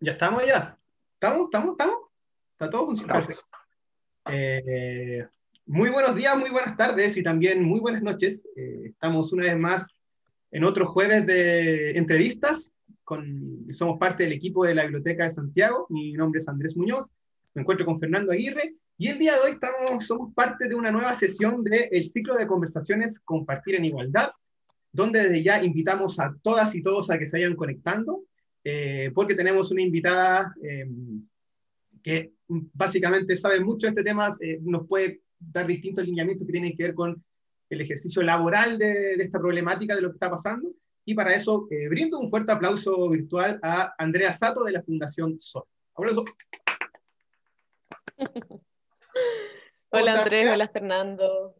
Ya estamos ya. ¿Estamos? ¿Está todo funcionando? Estamos. Perfecto. Eh, Muy buenos días, muy buenas tardes y también muy buenas noches. Estamos una vez más en otro jueves de entrevistas. Somos parte del equipo de la Biblioteca de Santiago. Mi nombre es Andrés Muñoz. Me encuentro con Fernando Aguirre. Y el día de hoy somos parte de una nueva sesión del ciclo de conversaciones Compartir en Igualdad, donde desde ya invitamos a todas y todos a que se vayan conectando, porque tenemos una invitada que básicamente sabe mucho de este tema, nos puede dar distintos lineamientos que tienen que ver con el ejercicio laboral de esta problemática, de lo que está pasando. Y para eso brindo un fuerte aplauso virtual a Andrea Sato de la Fundación Sol. Aplauso. ¿Cómo Hola estás, Andrés, Andrea? hola Fernando.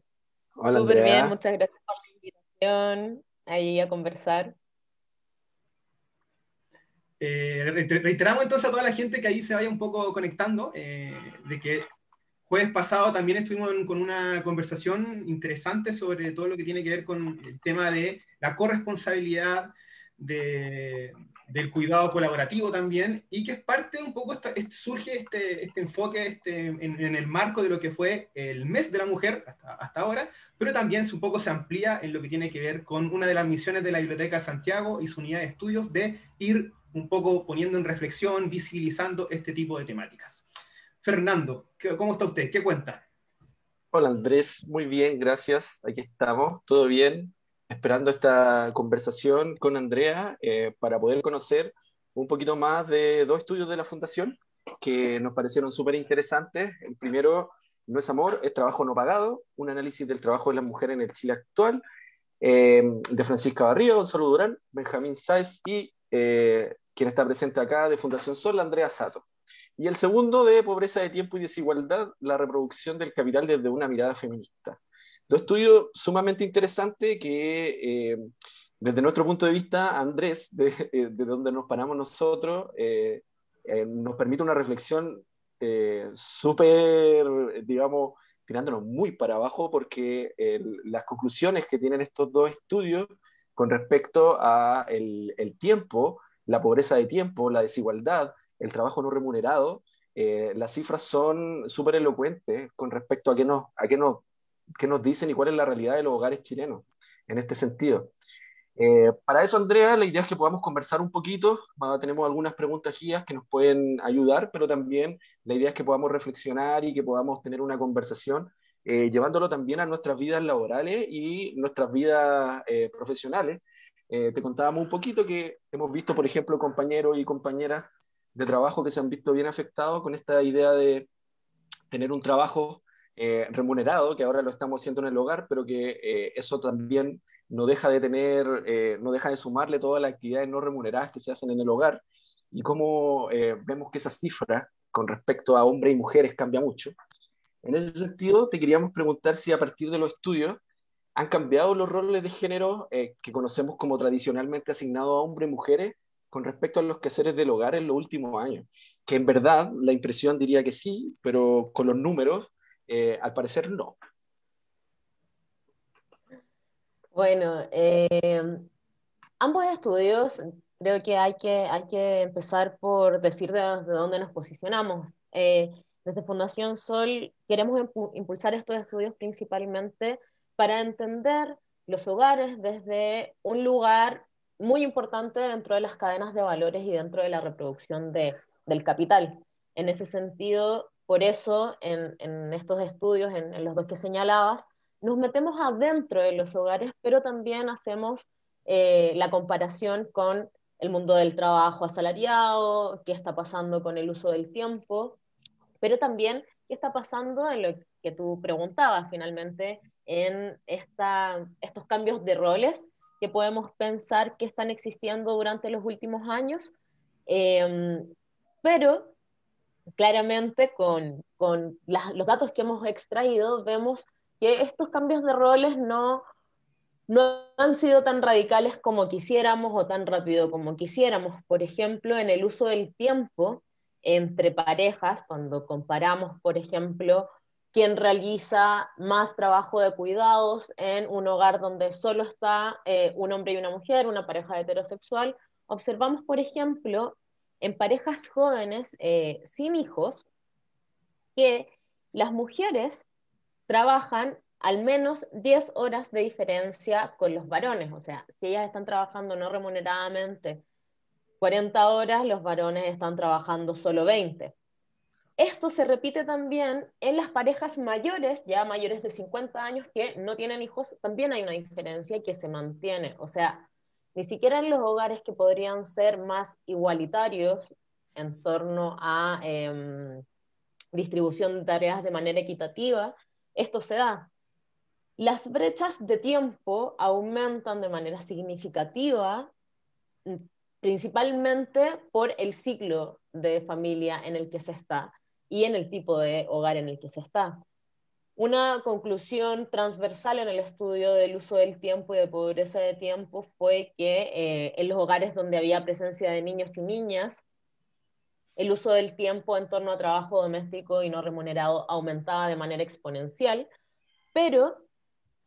Hola Súper bien, Andrea. muchas gracias por la invitación ahí a conversar. Reiteramos entonces a toda la gente que ahí se vaya un poco conectando, de que jueves pasado también estuvimos con una conversación interesante sobre todo lo que tiene que ver con el tema de la corresponsabilidad, del cuidado colaborativo también, y que es parte un poco, surge este enfoque en el marco de lo que fue el mes de la mujer hasta ahora, pero también un poco se amplía en lo que tiene que ver con una de las misiones de la Biblioteca de Santiago y su unidad de estudios de ir un poco poniendo en reflexión, visibilizando este tipo de temáticas. Fernando, ¿cómo está usted? ¿Qué cuenta? Hola Andrés, muy bien, gracias. Aquí estamos, todo bien. Esperando esta conversación con Andrea para poder conocer un poquito más de dos estudios de la Fundación que nos parecieron súper interesantes. El primero, No es amor, es trabajo no pagado, un análisis del trabajo de las mujeres en el Chile actual, de Francisca Barriga, Gonzalo Durán, Benjamín Sáez y quien está presente acá de Fundación Sol, Andrea Sato. Y el segundo de Pobreza de tiempo y desigualdad, la reproducción del capital desde una mirada feminista. Dos estudios sumamente interesantes que desde nuestro punto de vista, Andrés, de donde nos paramos nosotros, nos permite una reflexión súper, digamos, tirándonos muy para abajo porque las conclusiones que tienen estos dos estudios con respecto a el tiempo, la pobreza de tiempo, la desigualdad, el trabajo no remunerado, las cifras son súper elocuentes con respecto qué nos dicen y cuál es la realidad de los hogares chilenos en este sentido. Para eso, Andrea, la idea es que podamos conversar un poquito. Tenemos algunas preguntas guías que nos pueden ayudar, pero también la idea es que podamos reflexionar y que podamos tener una conversación, llevándolo también a nuestras vidas laborales y nuestras vidas profesionales. Te contábamos un poquito que hemos visto, por ejemplo, compañeros y compañeras de trabajo que se han visto bien afectados con esta idea de tener un trabajo remunerado, que ahora lo estamos haciendo en el hogar, pero que eso también no deja de no deja de sumarle todas las actividades no remuneradas que se hacen en el hogar, y cómo vemos que esa cifra con respecto a hombres y mujeres cambia mucho. En ese sentido, te queríamos preguntar si a partir de los estudios han cambiado los roles de género que conocemos como tradicionalmente asignados a hombres y mujeres con respecto a los quehaceres del hogar en los últimos años. Que en verdad la impresión diría que sí, pero con los números, al parecer no. Bueno, ambos estudios creo que hay que empezar por decir de dónde nos posicionamos. Desde Fundación Sol queremos impulsar estos estudios principalmente para entender los hogares desde un lugar muy importante dentro de las cadenas de valores y dentro de la reproducción del capital. En ese sentido, por eso en estos estudios, en los dos que señalabas, nos metemos adentro de los hogares, pero también hacemos la comparación con el mundo del trabajo asalariado, qué está pasando con el uso del tiempo, pero también qué está pasando en lo que tú preguntabas finalmente, en estos cambios de roles que podemos pensar que están existiendo durante los últimos años, eh, pero claramente los datos que hemos extraído vemos que estos cambios de roles no han sido tan radicales como quisiéramos o tan rápido como quisiéramos. Por ejemplo, en el uso del tiempo entre parejas, cuando comparamos, por ejemplo, quién realiza más trabajo de cuidados en un hogar donde solo está un hombre y una mujer, una pareja heterosexual, observamos, por ejemplo, en parejas jóvenes sin hijos que las mujeres trabajan al menos 10 horas de diferencia con los varones. O sea, si ellas están trabajando no remuneradamente 40 horas, los varones están trabajando solo 20. Esto se repite también en las parejas mayores, ya mayores de 50 años que no tienen hijos, también hay una diferencia que se mantiene. O sea, ni siquiera en los hogares que podrían ser más igualitarios en torno a distribución de tareas de manera equitativa, esto se da. Las brechas de tiempo aumentan de manera significativa, principalmente por el ciclo de familia en el que se está y en el tipo de hogar en el que se está. Una conclusión transversal en el estudio del uso del tiempo y de pobreza de tiempo fue que en los hogares donde había presencia de niños y niñas, el uso del tiempo en torno a trabajo doméstico y no remunerado aumentaba de manera exponencial, pero,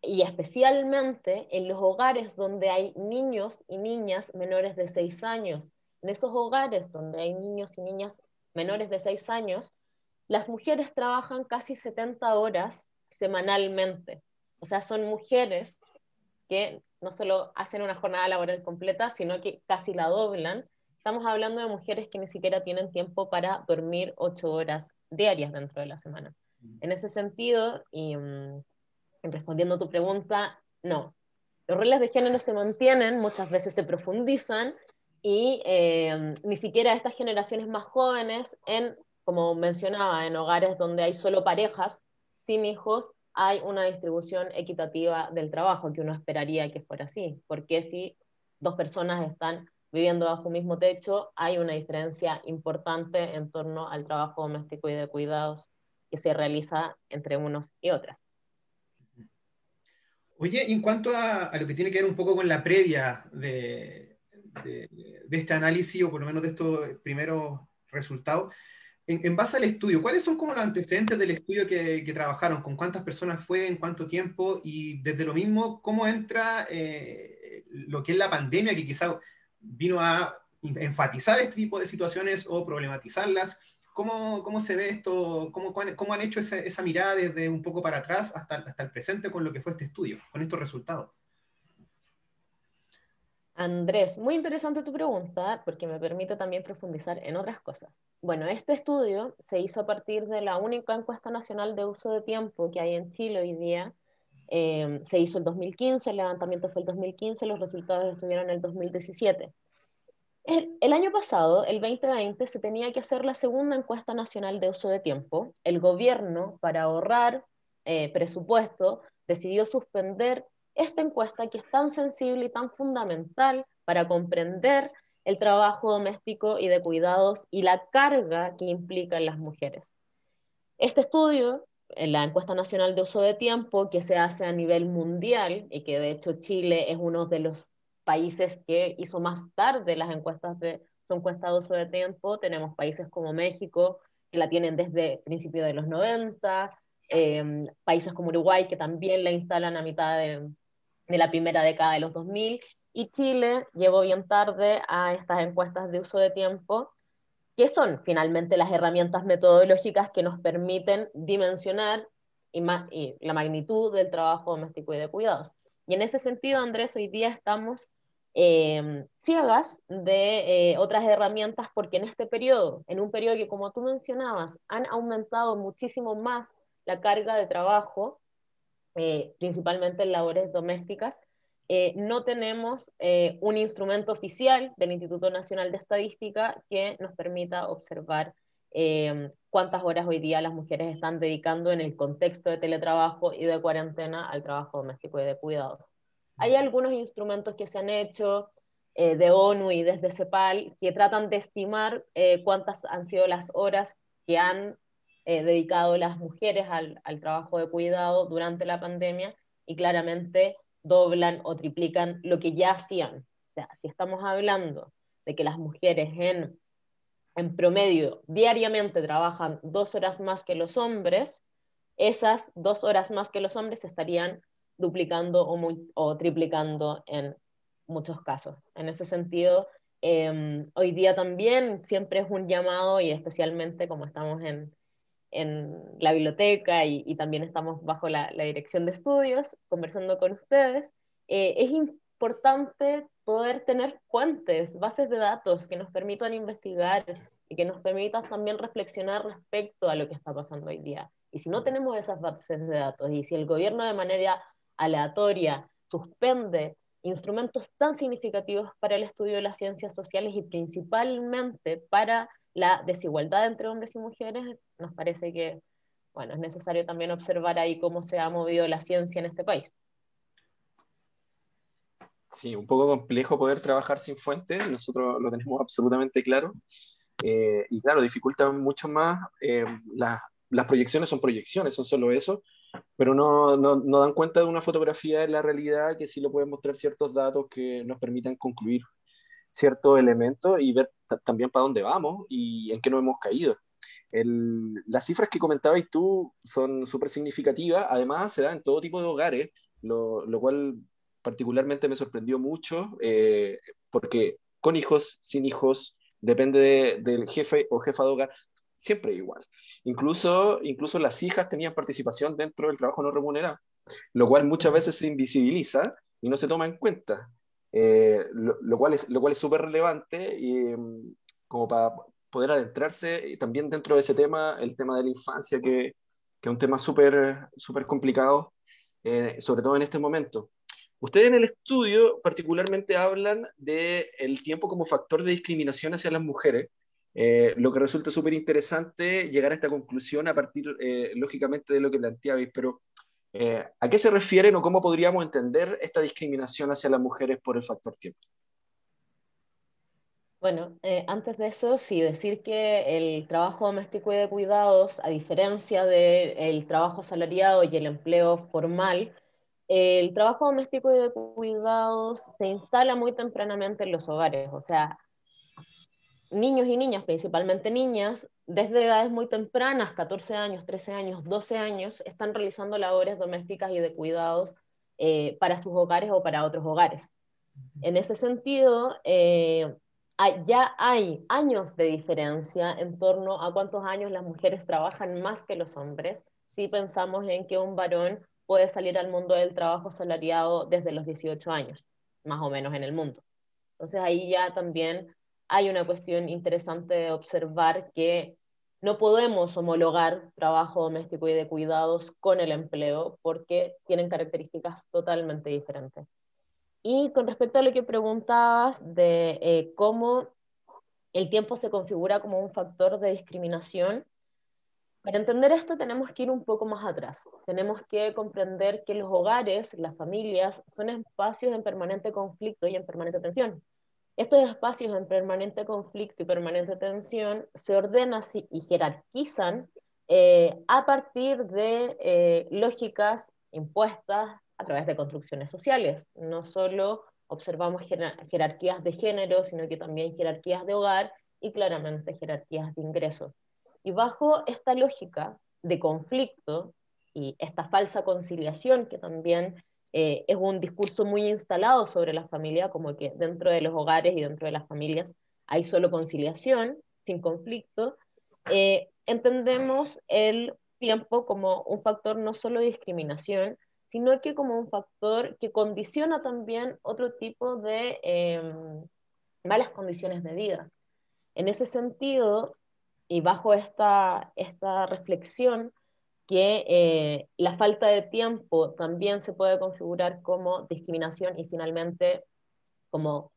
y especialmente en los hogares donde hay niños y niñas menores de 6 años. En esos hogares donde hay niños y niñas menores de 6 años, las mujeres trabajan casi 70 horas semanalmente. O sea, son mujeres que no solo hacen una jornada laboral completa, sino que casi la doblan. Estamos hablando de mujeres que ni siquiera tienen tiempo para dormir 8 horas diarias dentro de la semana. En ese sentido, y respondiendo a tu pregunta, no. Los roles de género se mantienen, muchas veces se profundizan, y ni siquiera estas generaciones más jóvenes, como mencionaba, en hogares donde hay solo parejas sin hijos, hay una distribución equitativa del trabajo, que uno esperaría que fuera así, porque si dos personas están viviendo bajo un mismo techo, hay una diferencia importante en torno al trabajo doméstico y de cuidados que se realiza entre unos y otras. Oye, en cuanto a lo que tiene que ver un poco con la previa de este análisis, o por lo menos de estos primeros resultados, en base al estudio, ¿cuáles son como los antecedentes del estudio que trabajaron? ¿Con cuántas personas fue? ¿En cuánto tiempo? Y desde lo mismo, ¿cómo entra lo que es la pandemia, que quizá vino a enfatizar este tipo de situaciones o problematizarlas? ¿Cómo se ve esto? ¿Cómo han hecho esa mirada desde un poco para atrás hasta el presente con lo que fue este estudio, con estos resultados? Andrés, muy interesante tu pregunta porque me permite también profundizar en otras cosas. Bueno, este estudio se hizo a partir de la única encuesta nacional de uso de tiempo que hay en Chile hoy día. Se hizo el 2015, el levantamiento fue el 2015, los resultados estuvieron en el 2017. El año pasado, el 2020, se tenía que hacer la segunda encuesta nacional de uso de tiempo. El gobierno, para ahorrar presupuesto, decidió suspender esta encuesta que es tan sensible y tan fundamental para comprender el trabajo doméstico y de cuidados y la carga que implica en las mujeres. Este estudio, en la encuesta nacional de uso de tiempo, que se hace a nivel mundial y que de hecho Chile es uno de los países que hizo más tarde las encuestas su encuesta de uso de tiempo. Tenemos países como México, que la tienen desde principios de los 90, países como Uruguay, que también la instalan a mitad de la primera década de los 2000, y Chile llegó bien tarde a estas encuestas de uso de tiempo, que son finalmente las herramientas metodológicas que nos permiten dimensionar y la magnitud del trabajo doméstico y de cuidados. Y en ese sentido, Andrés, hoy día estamos ciegas de otras herramientas porque en este periodo, en un periodo que como tú mencionabas, han aumentado muchísimo más la carga de trabajo, principalmente en labores domésticas, no tenemos un instrumento oficial del Instituto Nacional de Estadística que nos permita observar cuántas horas hoy día las mujeres están dedicando en el contexto de teletrabajo y de cuarentena al trabajo doméstico y de cuidados. Hay algunos instrumentos que se han hecho de ONU y desde CEPAL que tratan de estimar cuántas han sido las horas que han dedicado las mujeres al trabajo de cuidado durante la pandemia, y claramente doblan o triplican lo que ya hacían. O sea, si estamos hablando de que las mujeres en promedio diariamente trabajan 2 horas más que los hombres, esas 2 horas más que los hombres se estarían duplicando o triplicando en muchos casos. En ese sentido, Hoy día también siempre es un llamado, y especialmente como estamos en la biblioteca y también estamos bajo la dirección de estudios, conversando con ustedes, es importante poder tener fuentes, bases de datos que nos permitan investigar y que nos permitan también reflexionar respecto a lo que está pasando hoy día. Y si no tenemos esas bases de datos, y si el gobierno de manera aleatoria suspende instrumentos tan significativos para el estudio de las ciencias sociales y principalmente para la desigualdad entre hombres y mujeres, nos parece que, bueno, es necesario también observar ahí cómo se ha movido la ciencia en este país. Sí, un poco complejo poder trabajar sin fuentes, nosotros lo tenemos absolutamente claro. Y claro, dificultan mucho más. Las proyecciones son solo eso, pero no dan cuenta de una fotografía de la realidad que sí lo pueden mostrar ciertos datos que nos permitan concluir ciertos elementos y ver también para dónde vamos y en qué nos hemos caído. Las cifras que comentabas tú son súper significativas, además se dan en todo tipo de hogares, lo cual particularmente me sorprendió mucho, porque con hijos, sin hijos, depende del jefe o jefa de hogar, siempre igual. Incluso las hijas tenían participación dentro del trabajo no remunerado, lo cual muchas veces se invisibiliza y no se toma en cuenta, lo cual es súper relevante y, como para poder adentrarse también dentro de ese tema, el tema de la infancia, que es un tema súper complicado, sobre todo en este momento. Ustedes en el estudio particularmente hablan del tiempo como factor de discriminación hacia las mujeres, lo que resulta súper interesante llegar a esta conclusión a partir, lógicamente, de lo que planteabais, pero ¿a qué se refieren o cómo podríamos entender esta discriminación hacia las mujeres por el factor tiempo? Bueno, antes de eso, sí, decir que el trabajo doméstico y de cuidados, a diferencia del trabajo asalariado y el empleo formal, el trabajo doméstico y de cuidados se instala muy tempranamente en los hogares, o sea, niños y niñas, principalmente niñas, desde edades muy tempranas, 14 años, 13 años, 12 años, están realizando labores domésticas y de cuidados para sus hogares o para otros hogares. En ese sentido, ya hay años de diferencia en torno a cuántos años las mujeres trabajan más que los hombres, si pensamos en que un varón puede salir al mundo del trabajo asalariado desde los 18 años, más o menos en el mundo. Entonces ahí ya también hay una cuestión interesante de observar que no podemos homologar trabajo doméstico y de cuidados con el empleo porque tienen características totalmente diferentes. Y con respecto a lo que preguntabas de cómo el tiempo se configura como un factor de discriminación, para entender esto tenemos que ir un poco más atrás. Tenemos que comprender que los hogares, las familias, son espacios en permanente conflicto y en permanente tensión. Estos espacios en permanente conflicto y permanente tensión se ordenan y jerarquizan a partir de lógicas impuestas a través de construcciones sociales. No solo observamos jerarquías de género, sino que también jerarquías de hogar y claramente jerarquías de ingresos. Y bajo esta lógica de conflicto y esta falsa conciliación que también es un discurso muy instalado sobre la familia, como que dentro de los hogares y dentro de las familias hay solo conciliación, sin conflicto, entendemos el tiempo como un factor no solo de discriminación, sino que como un factor que condiciona también otro tipo de malas condiciones de vida. En ese sentido, y bajo esta reflexión, que la falta de tiempo también se puede configurar como discriminación y finalmente como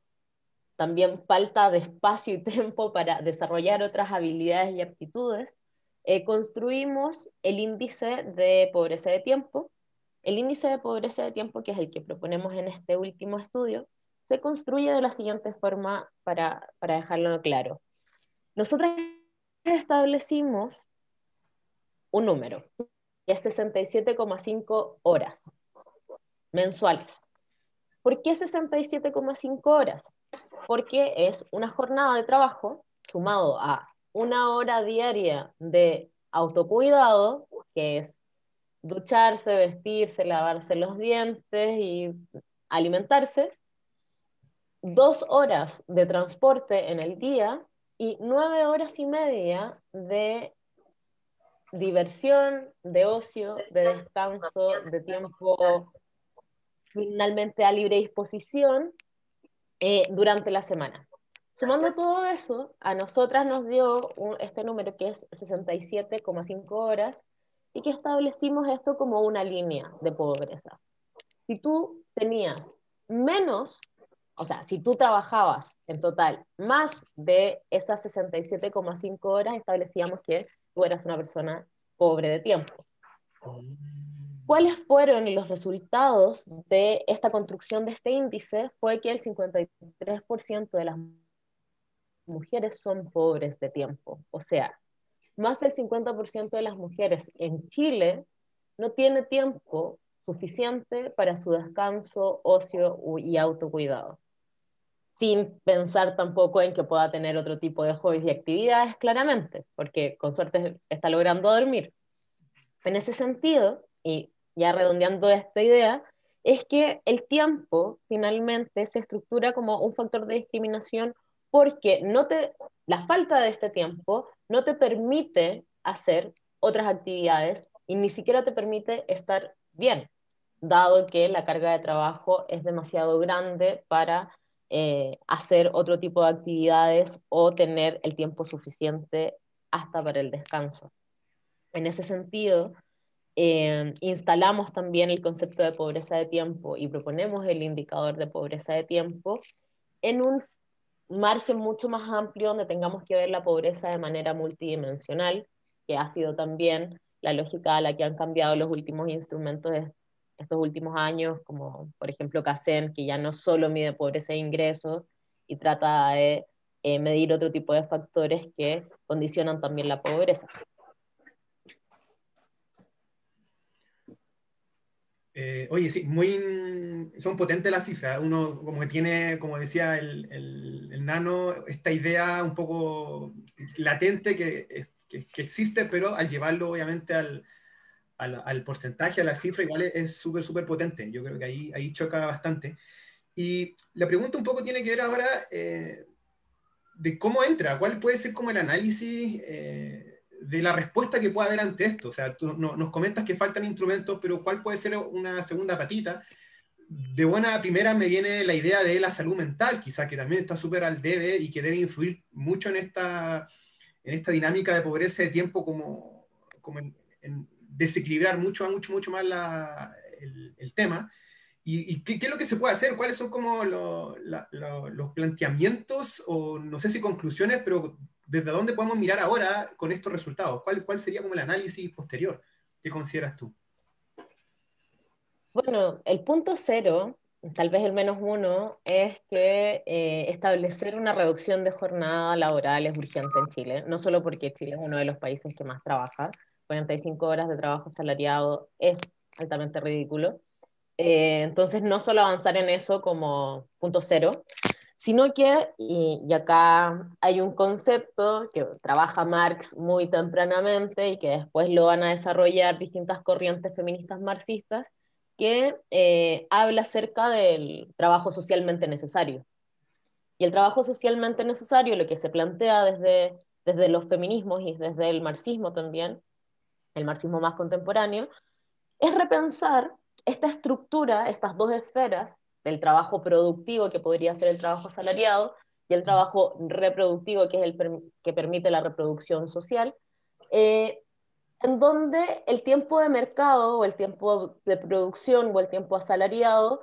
también falta de espacio y tiempo para desarrollar otras habilidades y aptitudes, construimos el índice de pobreza de tiempo. El índice de pobreza de tiempo, que es el que proponemos en este último estudio, se construye de la siguiente forma para dejarlo claro. Nosotros establecimos un número, que es 67,5 horas mensuales. ¿Por qué 67,5 horas? Porque es una jornada de trabajo sumado a una hora diaria de autocuidado, que es ducharse, vestirse, lavarse los dientes y alimentarse, 2 horas de transporte en el día y 9 horas y media de diversión, de ocio, de descanso, de tiempo finalmente a libre disposición durante la semana. Sumando todo eso, a nosotras nos dio este número que es 67,5 horas y que establecimos esto como una línea de pobreza. Si tú tenías menos, o sea, si tú trabajabas en total más de esas 67,5 horas, establecíamos que tú eras una persona pobre de tiempo. ¿Cuáles fueron los resultados de esta construcción de este índice? Fue que el 53% de las mujeres son pobres de tiempo. O sea, más del 50% de las mujeres en Chile no tiene tiempo suficiente para su descanso, ocio y autocuidado. Sin pensar tampoco en que pueda tener otro tipo de hobbies y actividades, claramente, porque con suerte está logrando dormir. En ese sentido, y ya redondeando esta idea, es que el tiempo finalmente se estructura como un factor de discriminación porque la falta de este tiempo no te permite hacer otras actividades y ni siquiera te permite estar bien, dado que la carga de trabajo es demasiado grande para hacer otro tipo de actividades o tener el tiempo suficiente hasta para el descanso. En ese sentido, instalamos también el concepto de pobreza de tiempo y proponemos el indicador de pobreza de tiempo en un margen mucho más amplio donde tengamos que ver la pobreza de manera multidimensional, que ha sido también la lógica a la que han cambiado los últimos instrumentos de estos últimos años, como por ejemplo CACEN, que ya no solo mide pobreza de ingresos y trata de medir otro tipo de factores que condicionan también la pobreza. Oye, sí, son potentes las cifras. Uno como que tiene, como decía el Nano, esta idea un poco latente que existe, pero al llevarlo obviamente al porcentaje, a la cifra, igual es súper, súper potente. Yo creo que ahí choca bastante. Y la pregunta un poco tiene que ver ahora de cómo entra, cuál puede ser como el análisis de la respuesta que puede haber ante esto. O sea, tú nos comentas que faltan instrumentos, pero ¿cuál puede ser una segunda patita? De buena primera me viene la idea de la salud mental, quizá que también está súper al debe y que debe influir mucho en esta dinámica de pobreza de tiempo, como en desequilibrar mucho, mucho, mucho más el tema. ¿Y qué es lo que se puede hacer? ¿Cuáles son como los planteamientos o no sé si conclusiones, pero desde dónde podemos mirar ahora con estos resultados? ¿Cuál sería como el análisis posterior? ¿Qué consideras tú? Bueno, el punto cero, tal vez el -1, es que establecer una reducción de jornada laboral es urgente en Chile, no solo porque Chile es uno de los países que más trabaja, 45 horas de trabajo asalariado es altamente ridículo. Entonces, no solo avanzar en eso como punto cero, sino que, y acá hay un concepto que trabaja Marx muy tempranamente y que después lo van a desarrollar distintas corrientes feministas marxistas, que habla acerca del trabajo socialmente necesario. Y el trabajo socialmente necesario, lo que se plantea desde los feminismos y desde el marxismo también, el marxismo más contemporáneo, es repensar esta estructura, estas dos esferas del trabajo productivo, que podría ser el trabajo asalariado, y el trabajo reproductivo, que es que permite la reproducción social, eh, en donde el tiempo de mercado o el tiempo de producción o el tiempo asalariado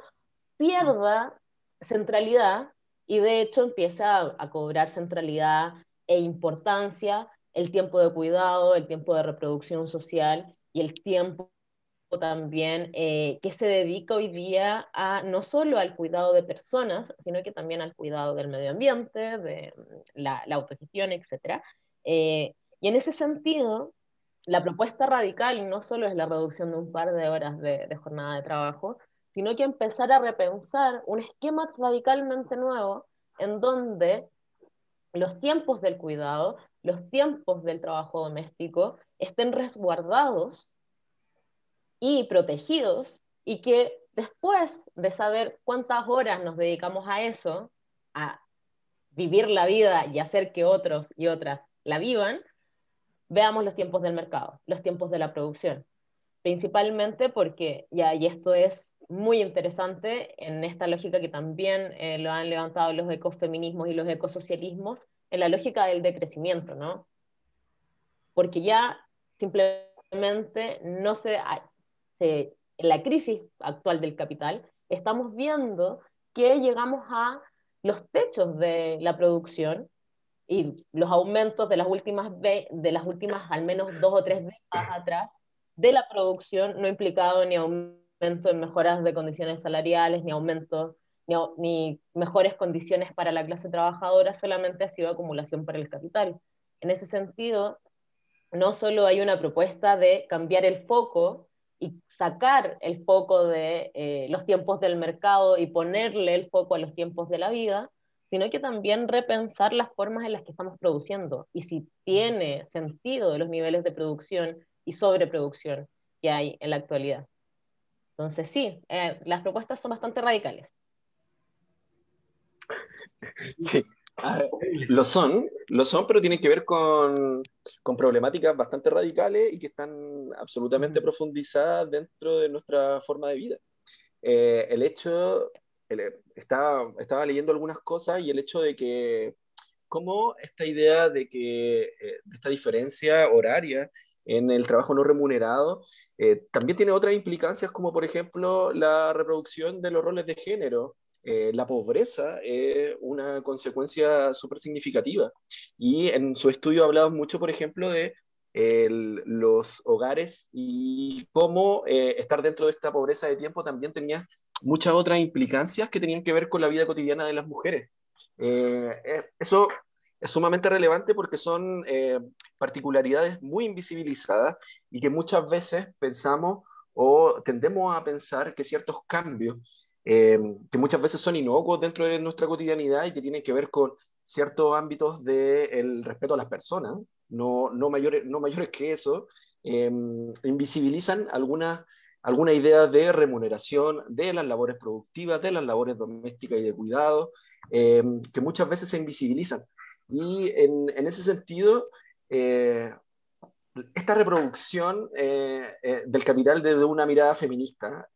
pierda centralidad y de hecho empieza a cobrar centralidad e importancia el tiempo de cuidado, el tiempo de reproducción social y el tiempo también que se dedica hoy día a no solo al cuidado de personas, sino que también al cuidado del medio ambiente, de la autogestión, etc. Y en ese sentido, la propuesta radical no solo es la reducción de un par de horas de jornada de trabajo, sino que empezar a repensar un esquema radicalmente nuevo en donde los tiempos del cuidado, los tiempos del trabajo doméstico estén resguardados y protegidos, y que después de saber cuántas horas nos dedicamos a eso, a vivir la vida y hacer que otros y otras la vivan, veamos los tiempos del mercado, los tiempos de la producción. Principalmente porque, y esto es muy interesante en esta lógica que también lo han levantado los ecofeminismos y los ecosocialismos, en la lógica del decrecimiento, ¿no? Porque ya simplemente no en la crisis actual del capital, estamos viendo que llegamos a los techos de la producción y los aumentos de las últimas al menos 2 o 3 décadas atrás de la producción no ha implicado ni aumento en mejoras de condiciones salariales, ni aumento, ni mejores condiciones para la clase trabajadora, solamente ha sido acumulación para el capital. En ese sentido, no solo hay una propuesta de cambiar el foco y sacar el foco de los tiempos del mercado y ponerle el foco a los tiempos de la vida, sino que también repensar las formas en las que estamos produciendo y si tiene sentido los niveles de producción y sobreproducción que hay en la actualidad. Entonces sí, las propuestas son bastante radicales. Sí, lo son, pero tienen que ver con problemáticas bastante radicales y que están absolutamente profundizadas dentro de nuestra forma de vida. El hecho, estaba leyendo algunas cosas y el hecho de que, cómo esta idea de esta diferencia horaria en el trabajo no remunerado, también tiene otras implicancias, como por ejemplo la reproducción de los roles de género. La pobreza es una consecuencia súper significativa. Y en su estudio hablaba mucho, por ejemplo, de los hogares y cómo estar dentro de esta pobreza de tiempo también tenía muchas otras implicancias que tenían que ver con la vida cotidiana de las mujeres. Eso es sumamente relevante porque son particularidades muy invisibilizadas y que muchas veces pensamos o tendemos a pensar que ciertos cambios, que muchas veces son inocuos dentro de nuestra cotidianidad y que tienen que ver con ciertos ámbitos del respeto a las personas, no mayores que eso, invisibilizan alguna idea de remuneración de las labores productivas, de las labores domésticas y de cuidado, que muchas veces se invisibilizan. Y en ese sentido, esta reproducción del capital desde una mirada feminista,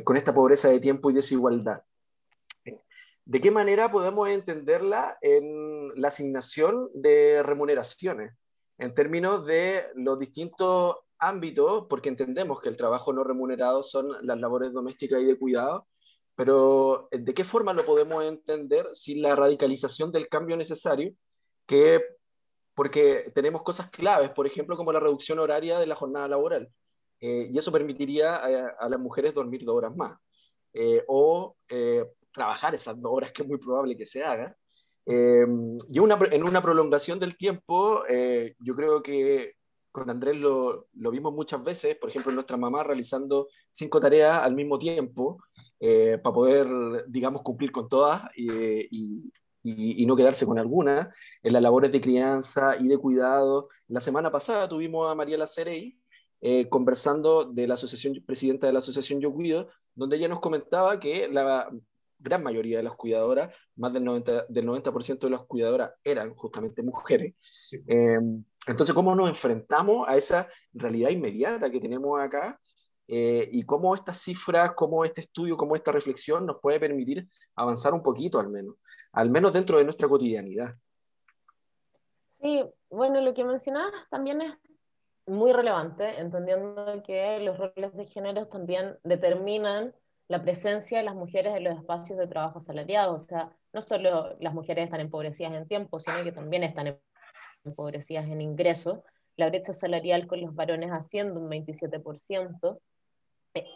con esta pobreza de tiempo y desigualdad, ¿de qué manera podemos entenderla en la asignación de remuneraciones? En términos de los distintos ámbitos, porque entendemos que el trabajo no remunerado son las labores domésticas y de cuidado, pero ¿de qué forma lo podemos entender sin la radicalización del cambio necesario? Que, porque tenemos cosas claves, por ejemplo, como la reducción horaria de la jornada laboral, y eso permitiría a las mujeres dormir 2 horas más, o trabajar esas 2 horas, que es muy probable que se haga. Y en una prolongación del tiempo, yo creo que con Andrés lo vimos muchas veces, por ejemplo, nuestra mamá realizando 5 tareas al mismo tiempo, para poder, digamos, cumplir con todas y no quedarse con alguna, en las labores de crianza y de cuidado. La semana pasada tuvimos a Mariela Cerey, conversando de la asociación, presidenta de la asociación Yo Cuido, donde ella nos comentaba que la gran mayoría de las cuidadoras, más del 90% de las cuidadoras eran justamente mujeres. Entonces, ¿cómo nos enfrentamos a esa realidad inmediata que tenemos acá? Y cómo estas cifras, cómo este estudio, cómo esta reflexión nos puede permitir avanzar un poquito al menos dentro de nuestra cotidianidad. Sí, bueno, lo que mencionabas también es muy relevante, entendiendo que los roles de género también determinan la presencia de las mujeres en los espacios de trabajo asalariados. O sea, no solo las mujeres están empobrecidas en tiempo, sino que también están empobrecidas en ingresos. La brecha salarial con los varones asciende un 27%.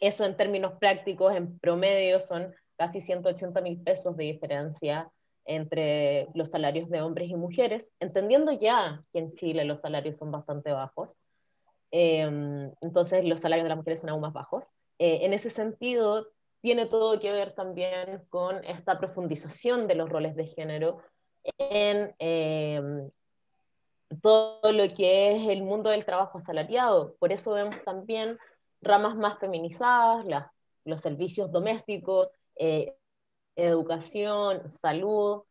Eso en términos prácticos, en promedio, son casi 180.000 pesos de diferencia entre los salarios de hombres y mujeres, entendiendo ya que en Chile los salarios son bastante bajos. Entonces los salarios de las mujeres son aún más bajos. En ese sentido, tiene todo que ver también con esta profundización de los roles de género en todo lo que es el mundo del trabajo asalariado. Por eso vemos también ramas más feminizadas, los servicios domésticos, educación, salud,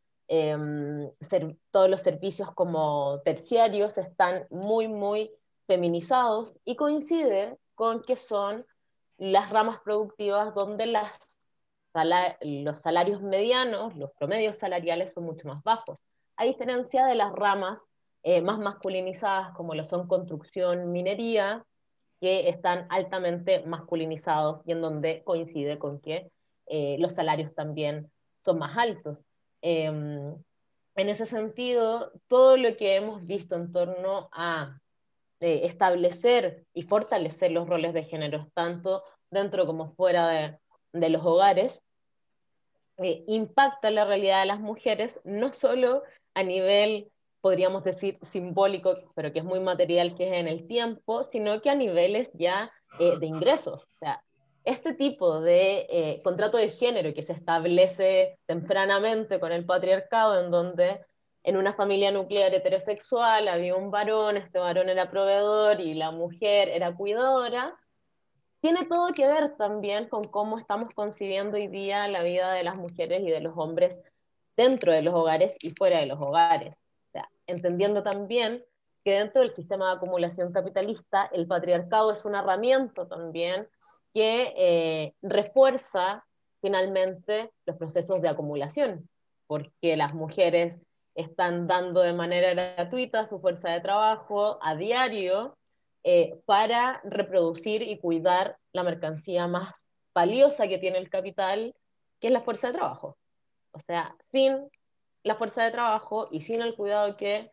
todos los servicios como terciarios están muy, muy feminizados y coincide con que son las ramas productivas donde los salarios medianos, los promedios salariales son mucho más bajos, a diferencia de las ramas más masculinizadas como lo son construcción, minería, que están altamente masculinizados y en donde coincide con que los salarios también son más altos. En ese sentido, todo lo que hemos visto en torno a establecer y fortalecer los roles de género, tanto dentro como fuera de los hogares, impacta la realidad de las mujeres, no solo a nivel, podríamos decir, simbólico, pero que es muy material, que es en el tiempo, sino que a niveles ya de ingresos. O sea, este tipo de contrato de género que se establece tempranamente con el patriarcado, en donde en una familia nuclear heterosexual había un varón, este varón era proveedor y la mujer era cuidadora, tiene todo que ver también con cómo estamos concibiendo hoy día la vida de las mujeres y de los hombres dentro de los hogares y fuera de los hogares. O sea, entendiendo también que dentro del sistema de acumulación capitalista, el patriarcado es una herramienta también que refuerza finalmente los procesos de acumulación, porque las mujeres están dando de manera gratuita su fuerza de trabajo a diario para reproducir y cuidar la mercancía más valiosa que tiene el capital, que es la fuerza de trabajo. O sea, sin la fuerza de trabajo y sin el cuidado que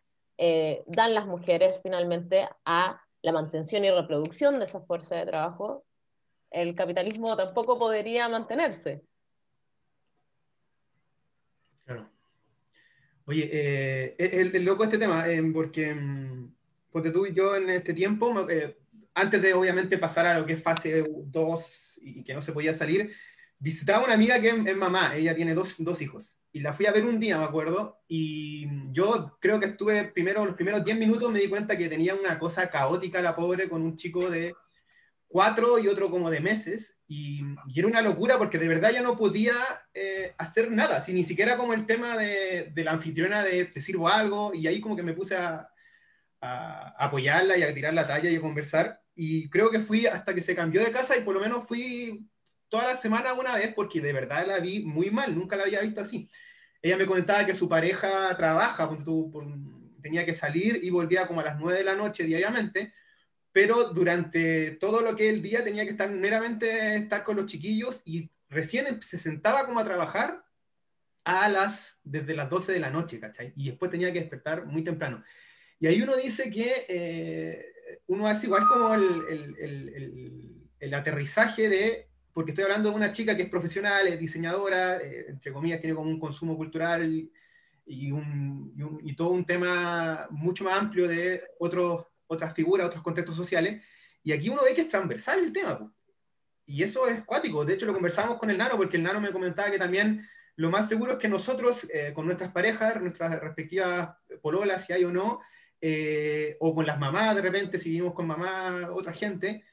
dan las mujeres finalmente a la mantención y reproducción de esa fuerza de trabajo, el capitalismo tampoco podría mantenerse. Claro. Oye, es loco este tema, porque ponte tú y yo en este tiempo, antes de obviamente pasar a lo que es fase 2 y que no se podía salir, visitaba una amiga que es mamá, ella tiene dos hijos, y la fui a ver un día, me acuerdo, y yo creo que estuve los primeros 10 minutos, me di cuenta que tenía una cosa caótica la pobre con un chico de 4 y otro como de meses, y era una locura porque de verdad ya no podía hacer nada, si ni siquiera como el tema de la anfitriona de te sirvo algo, y ahí como que me puse a apoyarla y a tirar la talla y a conversar, y creo que fui hasta que se cambió de casa y por lo menos fui toda la semana una vez porque de verdad la vi muy mal, nunca la había visto así. Ella me comentaba que su pareja trabaja, tenía que salir y volvía como a las 9 de la noche diariamente, pero durante todo lo que es el día tenía que estar meramente estar con los chiquillos y recién se sentaba como a trabajar desde las 12 de la noche, ¿cachai? Y después tenía que despertar muy temprano. Y ahí uno dice que uno hace igual como el aterrizaje porque estoy hablando de una chica que es profesional, es diseñadora, entre comillas, tiene como un consumo cultural y todo un tema mucho más amplio de otras figuras, otros contextos sociales. Y aquí uno ve que es transversal el tema, pues. Y eso es cuático. De hecho, lo conversábamos con el Nano, porque el Nano me comentaba que también lo más seguro es que nosotros, con nuestras parejas, nuestras respectivas pololas, si hay o no, o con las mamás de repente, si vivimos con mamá, otra gente,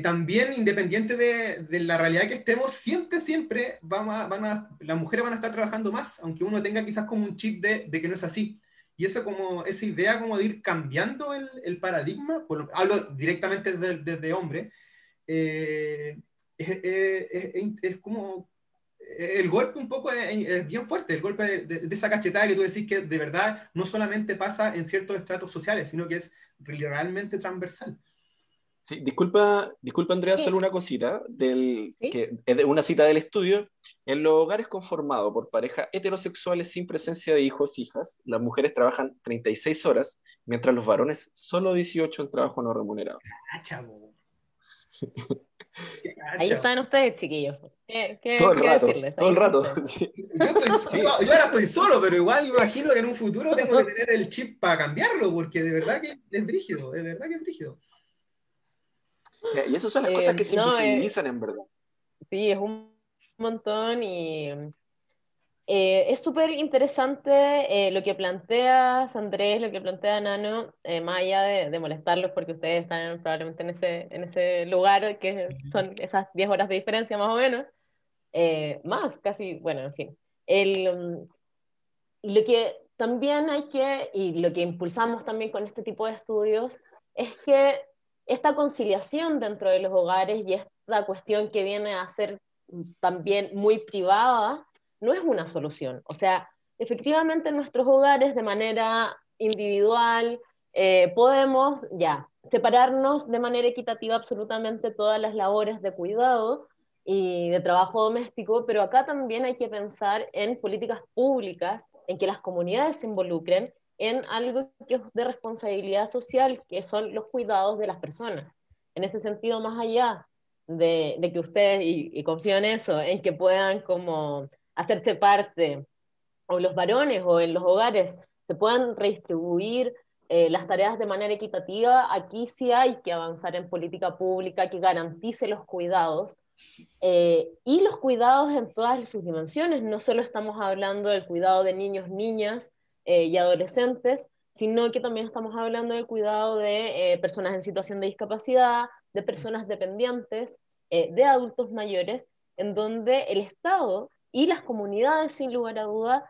también independiente de la realidad que estemos, siempre las mujeres van a estar trabajando más, aunque uno tenga quizás como un chip de que no es así. Y eso como, esa idea como de ir cambiando el paradigma, hablo directamente desde hombre, eh, es como el golpe un poco es bien fuerte, el golpe de esa cachetada que tú decís que de verdad no solamente pasa en ciertos estratos sociales, sino que es realmente transversal. Sí, disculpa Andrea, Sí, solo una cosita, sí. que es de una cita del estudio. En los hogares conformados por parejas heterosexuales sin presencia de hijos, hijas, las mujeres trabajan 36 horas, mientras los varones solo 18 en trabajo no remunerado. Ah, chavo. Qué Ahí gacha. están ustedes, chiquillos. ¿Qué, Todo qué, el qué rato, decirles? todo Ahí el están rato. ustedes. Sí, Yo ahora estoy solo, pero igual imagino que en un futuro tengo que tener el chip para cambiarlo, porque de verdad que es brígido, de verdad que es brígido. y esas son las cosas que se No, invisibilizan en verdad. sí, es un montón y es súper interesante lo que planteas, Andrés, lo que plantea Nano, más allá de molestarlos porque ustedes están probablemente en ese lugar que son esas 10 horas de diferencia más o menos. más, casi, bueno, en fin. Lo que también hay que, y lo que impulsamos también con este tipo de estudios, es que esta conciliación dentro de los hogares y esta cuestión que viene a ser también muy privada, no es una solución. O sea, efectivamente en nuestros hogares de manera individual podemos ya separarnos de manera equitativa absolutamente todas las labores de cuidado y de trabajo doméstico, pero acá también hay que pensar en políticas públicas, en que las comunidades se involucren en algo que es de responsabilidad social, que son los cuidados de las personas. En ese sentido, más allá de que ustedes, y confío en eso, en que puedan como hacerse parte, o los varones o en los hogares, se puedan redistribuir las tareas de manera equitativa, aquí sí hay que avanzar en política pública que garantice los cuidados, y los cuidados en todas sus dimensiones. No solo estamos hablando del cuidado de niños, niñas y adolescentes, sino que también estamos hablando del cuidado de personas en situación de discapacidad, de personas dependientes, de adultos mayores, en donde el Estado y las comunidades, sin lugar a duda,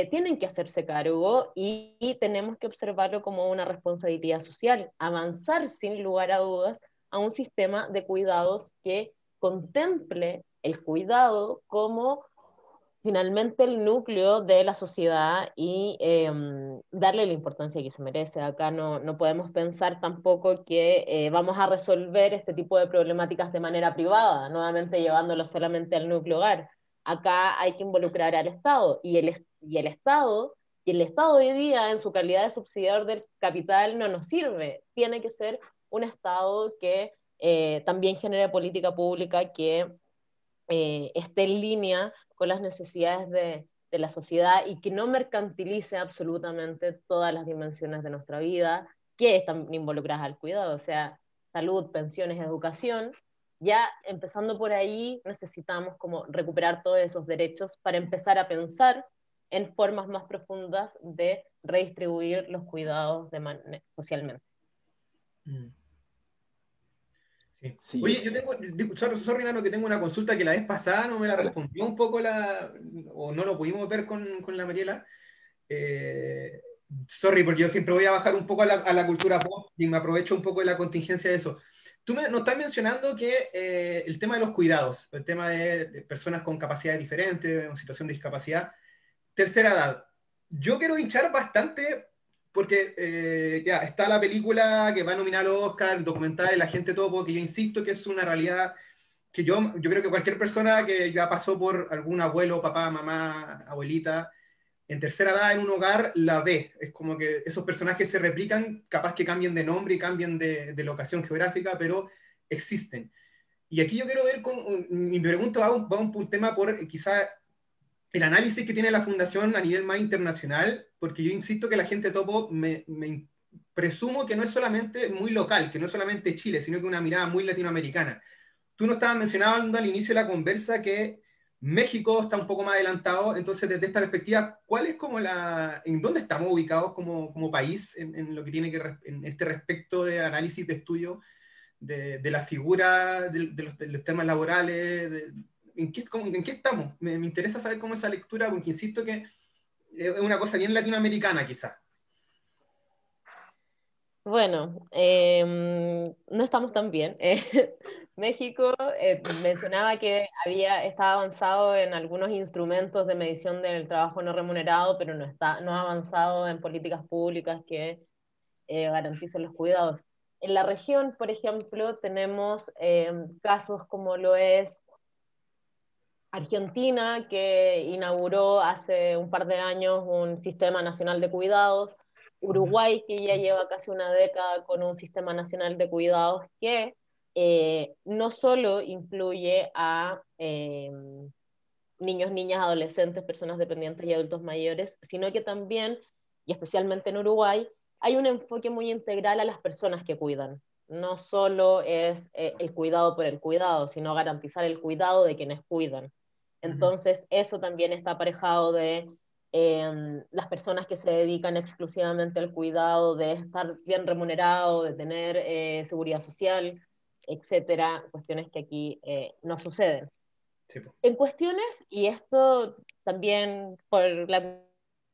tienen que hacerse cargo y tenemos que observarlo como una responsabilidad social, avanzar sin lugar a dudas a un sistema de cuidados que contemple el cuidado como finalmente el núcleo de la sociedad y darle la importancia que se merece. Acá no podemos pensar tampoco que vamos a resolver este tipo de problemáticas de manera privada, nuevamente llevándolo solamente al núcleo hogar. Acá hay que involucrar al Estado y el Estado hoy día en su calidad de subsidiador del capital no nos sirve. Tiene que ser un Estado que también genere política pública que esté en línea con las necesidades de la sociedad y que no mercantilice absolutamente todas las dimensiones de nuestra vida que están involucradas al cuidado, o sea, salud, pensiones, educación. Ya empezando por ahí necesitamos como recuperar todos esos derechos para empezar a pensar en formas más profundas de redistribuir los cuidados socialmente. Mm. Sí. Sí, Oye, yo tengo, sorry, Nano, que tengo una consulta que la vez pasada no me la vale. respondió un poco o no lo pudimos ver con la Mariela. Eh, Sorry, porque yo siempre voy a bajar un poco a la cultura pop y me aprovecho un poco de la contingencia de eso. Nos estás mencionando que el tema de los cuidados, el tema de personas con capacidades diferentes, en situación de discapacidad, tercera edad. Yo quiero hinchar bastante porque ya está la película que va a nominar al Oscar, el documental El Agente Topo, que yo insisto que es una realidad que yo creo que cualquier persona que ya pasó por algún abuelo, papá, mamá, abuelita, en tercera edad en un hogar la ve. Es como que esos personajes se replican, capaz que cambien de nombre y cambien de locación geográfica, pero existen. Y aquí yo quiero ver, mi pregunta va un tema por quizá el análisis que tiene la fundación a nivel más internacional, porque yo insisto que la gente topo me presumo que no es solamente muy local, que no es solamente Chile, sino que una mirada muy latinoamericana. Tú nos estabas mencionando al inicio de la conversa que México está un poco más adelantado, entonces desde esta perspectiva, ¿cuál es como en dónde estamos ubicados como país en lo que tiene en este respecto de análisis de estudio de la figura de los temas laborales? ¿En qué estamos? Me interesa saber cómo esa lectura, porque insisto que es una cosa bien latinoamericana quizás. Bueno, no estamos tan bien. México mencionaba que estaba avanzado en algunos instrumentos de medición del trabajo no remunerado, pero no ha avanzado en políticas públicas que garanticen los cuidados. En la región, por ejemplo, tenemos casos como lo es Argentina, que inauguró hace un par de años un sistema nacional de cuidados, Uruguay, que ya lleva casi una década con un sistema nacional de cuidados que no solo incluye a niños, niñas, adolescentes, personas dependientes y adultos mayores, sino que también, y especialmente en Uruguay, hay un enfoque muy integral a las personas que cuidan. No solo es el cuidado por el cuidado, sino garantizar el cuidado de quienes cuidan. Ujú. Entonces, eso también está aparejado de las personas que se dedican exclusivamente al cuidado, de estar bien remunerado, de tener seguridad social, etcétera, cuestiones que aquí no suceden. Sí, po. En cuestiones, y esto también por la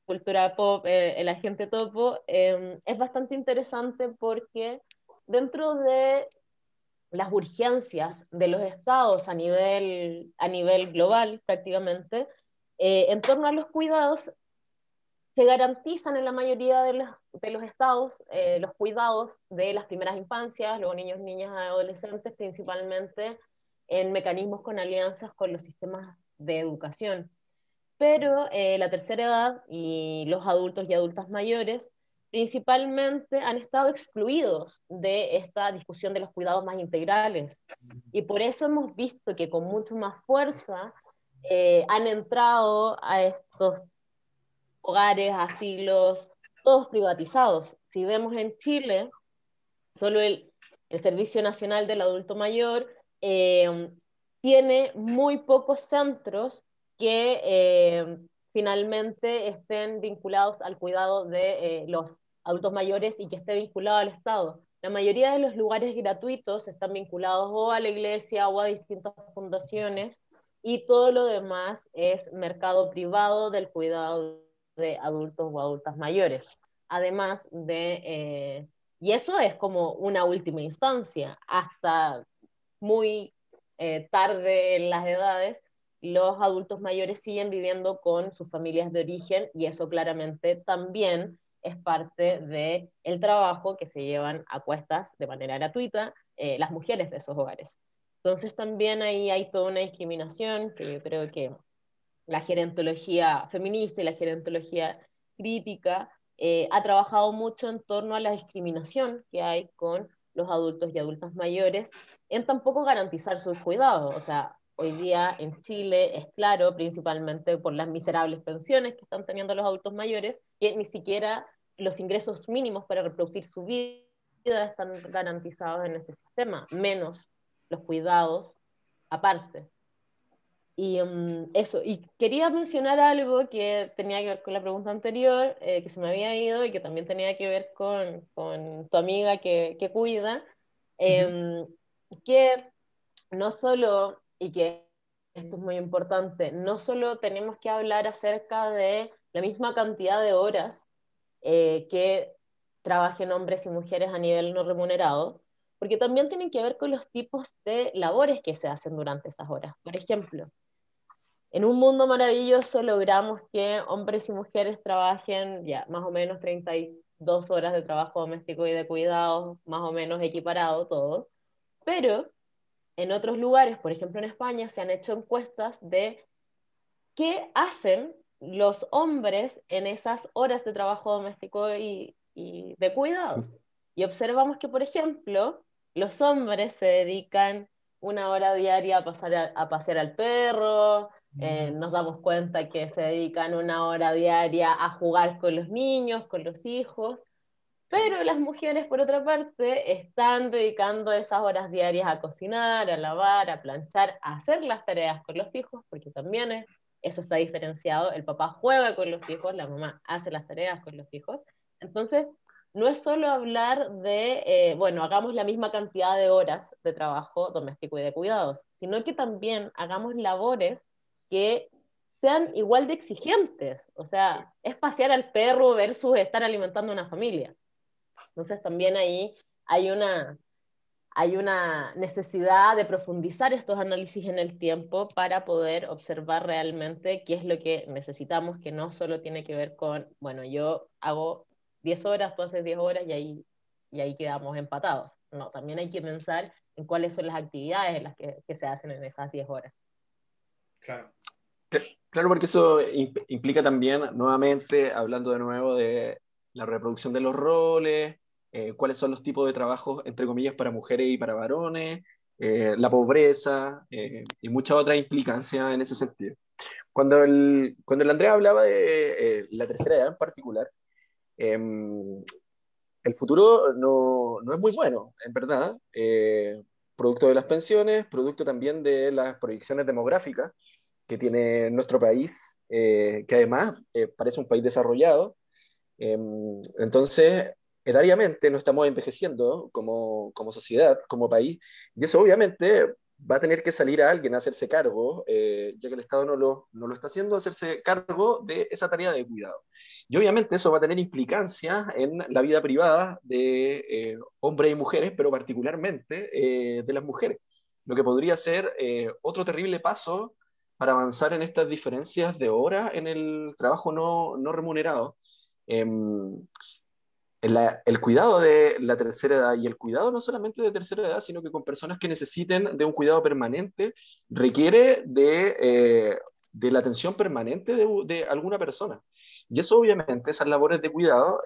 cultura pop, el agente topo, es bastante interesante porque dentro de las urgencias de los estados a nivel global prácticamente, en torno a los cuidados, se garantizan en la mayoría de los estados los cuidados de las primeras infancias, luego niños, niñas, adolescentes, principalmente en mecanismos con alianzas con los sistemas de educación. Pero la tercera edad y los adultos y adultas mayores principalmente han estado excluidos de esta discusión de los cuidados más integrales. Y por eso hemos visto que con mucho más fuerza han entrado a estos hogares, asilos, todos privatizados. Si vemos en Chile, solo el Servicio Nacional del Adulto Mayor tiene muy pocos centros que finalmente estén vinculados al cuidado de los adultos mayores y que esté vinculado al Estado. La mayoría de los lugares gratuitos están vinculados o a la iglesia o a distintas fundaciones y todo lo demás es mercado privado del cuidado de adultos o adultas mayores. Además de y eso es como una última instancia. Hasta muy tarde en las edades, los adultos mayores siguen viviendo con sus familias de origen y eso claramente también es parte del trabajo que se llevan a cuestas de manera gratuita las mujeres de esos hogares. Entonces también ahí hay toda una discriminación que yo creo que la gerontología feminista y la gerontología crítica ha trabajado mucho en torno a la discriminación que hay con los adultos y adultas mayores en tampoco garantizar sus cuidados. O sea, hoy día en Chile es claro, principalmente por las miserables pensiones que están teniendo los adultos mayores, que ni siquiera los ingresos mínimos para reproducir su vida están garantizados en este sistema, menos los cuidados aparte. Y eso, y quería mencionar algo que tenía que ver con la pregunta anterior, que se me había ido y que también tenía que ver con tu amiga que cuida, Ujú. eh, que no solo, y que esto es muy importante, no solo tenemos que hablar acerca de la misma cantidad de horas que trabajen hombres y mujeres a nivel no remunerado, porque también tienen que ver con los tipos de labores que se hacen durante esas horas. Por ejemplo, en un mundo maravilloso logramos que hombres y mujeres trabajen ya más o menos 32 horas de trabajo doméstico y de cuidados, más o menos equiparado todo, pero en otros lugares, por ejemplo en España, se han hecho encuestas de qué hacen los hombres en esas horas de trabajo doméstico y de cuidados. Y observamos que, por ejemplo, los hombres se dedican una hora diaria a pasear al perro, nos damos cuenta que se dedican una hora diaria a jugar con los niños, con los hijos, pero las mujeres, por otra parte, están dedicando esas horas diarias a cocinar, a lavar, a planchar, a hacer las tareas con los hijos, porque también eso está diferenciado. El papá juega con los hijos, la mamá hace las tareas con los hijos. Entonces, no es solo hablar de, bueno, hagamos la misma cantidad de horas de trabajo doméstico y de cuidados, sino que también hagamos labores que sean igual de exigentes. O sea, es pasear al perro versus estar alimentando a una familia. Entonces también ahí hay hay una necesidad de profundizar estos análisis en el tiempo para poder observar realmente qué es lo que necesitamos, que no solo tiene que ver con, bueno, yo hago 10 horas, tú haces 10 horas y ahí quedamos empatados. No, también hay que pensar en cuáles son las actividades en las que se hacen en esas 10 horas. Claro. Claro, porque eso implica también, nuevamente, hablando de nuevo de la reproducción de los roles, cuáles son los tipos de trabajos, entre comillas, para mujeres y para varones, la pobreza y muchas otras implicancias en ese sentido. Cuando el Andrea hablaba de la tercera edad en particular, el futuro no es muy bueno, en verdad, producto de las pensiones, producto también de las proyecciones demográficas que tiene nuestro país, que además parece un país desarrollado. Entonces, etariamente no estamos envejeciendo como sociedad, como país, y eso obviamente va a tener que salir a alguien a hacerse cargo, ya que el Estado no lo está haciendo, hacerse cargo de esa tarea de cuidado. Y obviamente eso va a tener implicancias en la vida privada de hombres y mujeres, pero particularmente de las mujeres, lo que podría ser otro terrible paso para avanzar en estas diferencias de horas en el trabajo no remunerado. Em, el cuidado de la tercera edad, y el cuidado no solamente de tercera edad, sino que con personas que necesiten de un cuidado permanente, requiere de la atención permanente de alguna persona. Y eso obviamente, esas labores de cuidado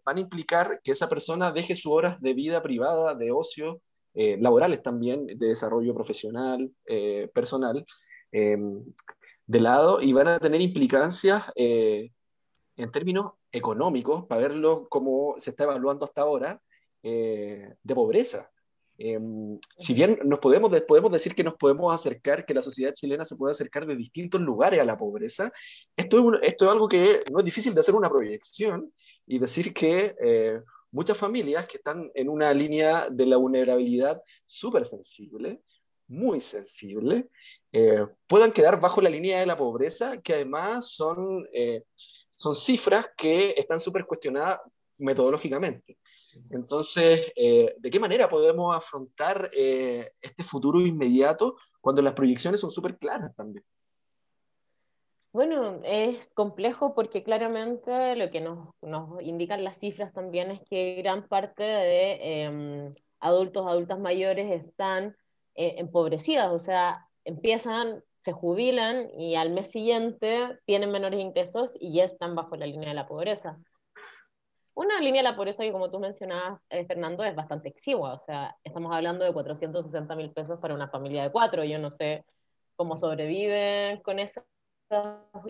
van a implicar que esa persona deje sus horas de vida privada, de ocio, laborales también, de desarrollo profesional, personal, eh, de lado, y van a tener implicancias en términos económicos, para verlo como se está evaluando hasta ahora, de pobreza. Eh, si bien podemos decir que nos podemos acercar, que la sociedad chilena se puede acercar de distintos lugares a la pobreza, esto es algo que no es difícil de hacer una proyección y decir que muchas familias que están en una línea de la vulnerabilidad súper sensible, muy sensible, puedan quedar bajo la línea de la pobreza, que además son cifras que están súper cuestionadas metodológicamente. Entonces, ¿de qué manera podemos afrontar este futuro inmediato cuando las proyecciones son súper claras también? Bueno, es complejo porque claramente lo que nos indican las cifras también es que gran parte de adultos, adultas mayores están empobrecidas, o sea, empiezan, se jubilan y al mes siguiente tienen menores ingresos y ya están bajo la línea de la pobreza. Una línea de la pobreza que, como tú mencionabas, Fernando, es bastante exigua, o sea, estamos hablando de 460.000 pesos para una familia de cuatro. Yo no sé cómo sobreviven con esos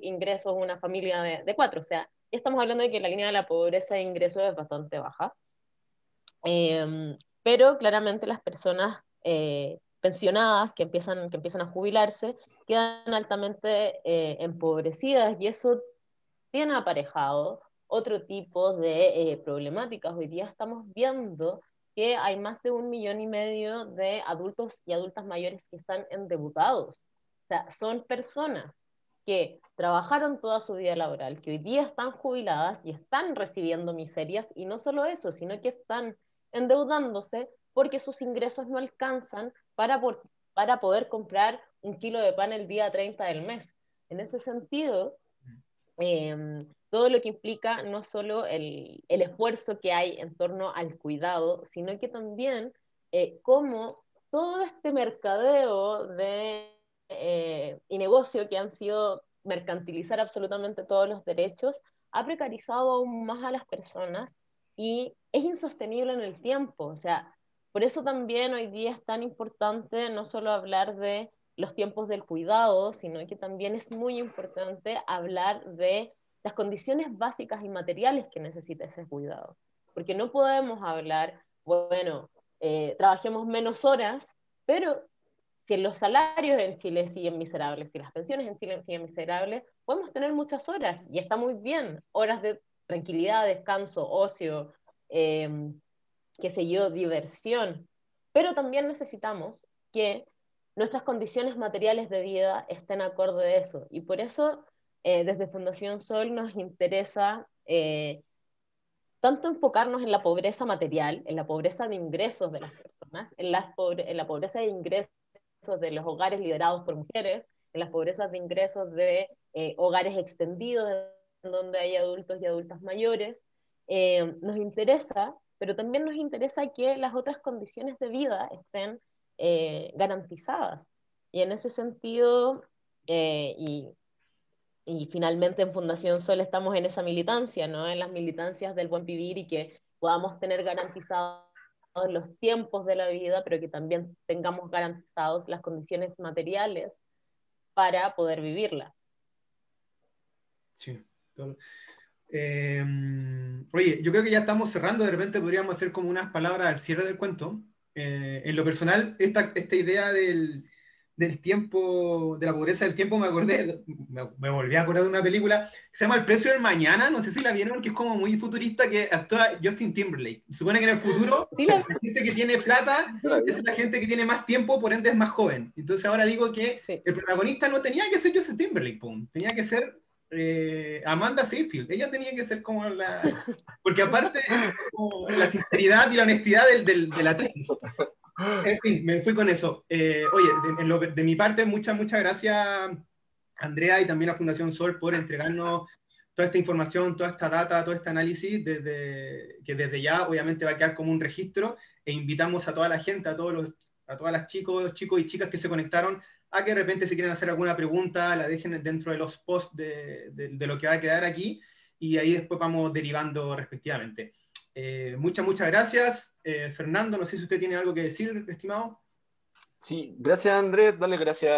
ingresos una familia de cuatro, o sea, ya estamos hablando de que la línea de la pobreza de ingresos es bastante baja. Pero claramente las personas pensionadas que empiezan a jubilarse quedan altamente empobrecidas, y eso tiene aparejado otro tipo de problemáticas. Hoy día estamos viendo que hay más de 1,5 millones de adultos y adultas mayores que están endeudados. O sea, son personas que trabajaron toda su vida laboral, que hoy día están jubiladas y están recibiendo miserias, y no solo eso, sino que están endeudándose porque sus ingresos no alcanzan para poder comprar un kilo de pan el día 30 del mes. En ese sentido, todo lo que implica no solo el esfuerzo que hay en torno al cuidado, sino que también cómo todo este mercadeo y negocio que han sido mercantilizar absolutamente todos los derechos, ha precarizado aún más a las personas y es insostenible en el tiempo. O sea, por eso también hoy día es tan importante no solo hablar de los tiempos del cuidado, sino que también es muy importante hablar de las condiciones básicas y materiales que necesita ese cuidado. Porque no podemos hablar, bueno, trabajemos menos horas, pero si los salarios en Chile siguen miserables, si las pensiones en Chile siguen miserables, podemos tener muchas horas, y está muy bien, horas de tranquilidad, descanso, ocio, eh, qué sé yo, diversión, pero también necesitamos que nuestras condiciones materiales de vida estén acorde a eso, y por eso desde Fundación Sol nos interesa tanto enfocarnos en la pobreza material, en la pobreza de ingresos de las personas, en la pobreza de ingresos de los hogares liderados por mujeres, en las pobrezas de ingresos de hogares extendidos en donde hay adultos y adultas mayores. Nos interesa, pero también nos interesa que las otras condiciones de vida estén garantizadas. Y en ese sentido, y finalmente en Fundación Sol estamos en esa militancia, ¿no? En las militancias del buen vivir, y que podamos tener garantizados los tiempos de la vida, pero que también tengamos garantizados las condiciones materiales para poder vivirla. Sí. Oye, yo creo que ya estamos cerrando. De repente podríamos hacer como unas palabras al cierre del cuento. En lo personal, esta idea del tiempo, de la pobreza del tiempo, me volví a acordar de una película que se llama El precio del mañana, no sé si la vieron, que es como muy futurista, que actúa Justin Timberlake. Se supone que en el futuro Sí, la gente que tiene plata No la vi. es la gente que tiene más tiempo, por ende es más joven. Entonces ahora digo que sí. el protagonista no tenía que ser Justin Timberlake, pum, tenía que ser Amanda Seyfried. Ella tenía que ser como la... Porque aparte es como la sinceridad y la honestidad de la actriz. En fin, me fui con eso. Oye, de mi parte, muchas gracias, Andrea, y también a Fundación Sol por entregarnos toda esta información, toda esta data, todo este análisis, que desde ya obviamente va a quedar como un registro, e invitamos a toda la gente, a todas las chicos y chicas que se conectaron, a que de repente si quieren hacer alguna pregunta, la dejen dentro de los posts de lo que va a quedar aquí, y ahí después vamos derivando respectivamente. Muchas gracias. Fernando, no sé si usted tiene algo que decir, estimado. Sí, gracias Andrés, dale gracias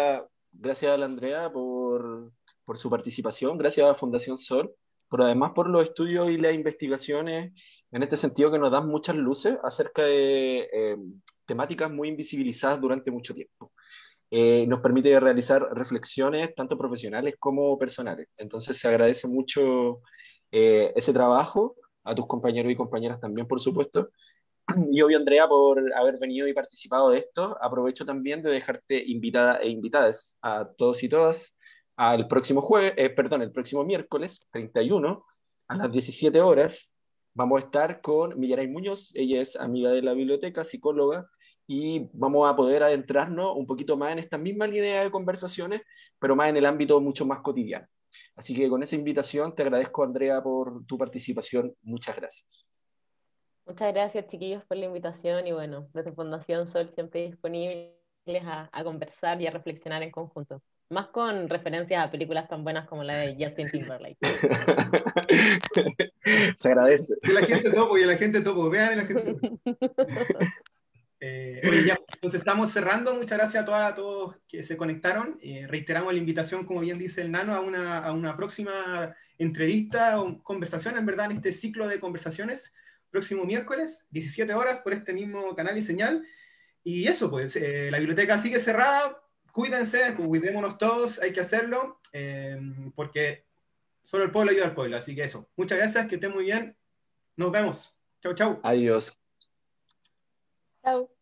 a la Andrea por su participación, gracias a Fundación Sol, por además por los estudios y las investigaciones en este sentido que nos dan muchas luces acerca de temáticas muy invisibilizadas durante mucho tiempo. Nos permite realizar reflexiones tanto profesionales como personales. Entonces se agradece mucho ese trabajo, a tus compañeros y compañeras también, por supuesto. Y obvio, Andrea, por haber venido y participado de esto. Aprovecho también de dejarte invitada e invitadas a todos y todas al próximo el próximo miércoles 31 a las 17 horas. Vamos a estar con Millaray Muñoz, ella es amiga de la biblioteca, psicóloga, y vamos a poder adentrarnos un poquito más en esta misma línea de conversaciones, pero más en el ámbito mucho más cotidiano. Así que con esa invitación te agradezco, Andrea, por tu participación. Muchas gracias. Muchas gracias, chiquillos, por la invitación y bueno, desde Fundación Sol siempre disponibles a conversar y a reflexionar en conjunto. Más con referencias a películas tan buenas como la de Justin Timberlake. Se agradece. Y la gente topo, vean y la gente topo. Oye, ya, entonces estamos cerrando. Muchas gracias a todos que se conectaron. Reiteramos la invitación, como bien dice el Nano, a una próxima entrevista o conversación, en verdad, en este ciclo de conversaciones. Próximo miércoles, 17 horas, por este mismo canal y señal. Y eso, pues, la biblioteca sigue cerrada. Cuídense, cuidémonos todos, hay que hacerlo, porque solo el pueblo ayuda al pueblo. Así que eso. Muchas gracias, que estén muy bien. Nos vemos. Chau, chau. Adiós. Chao.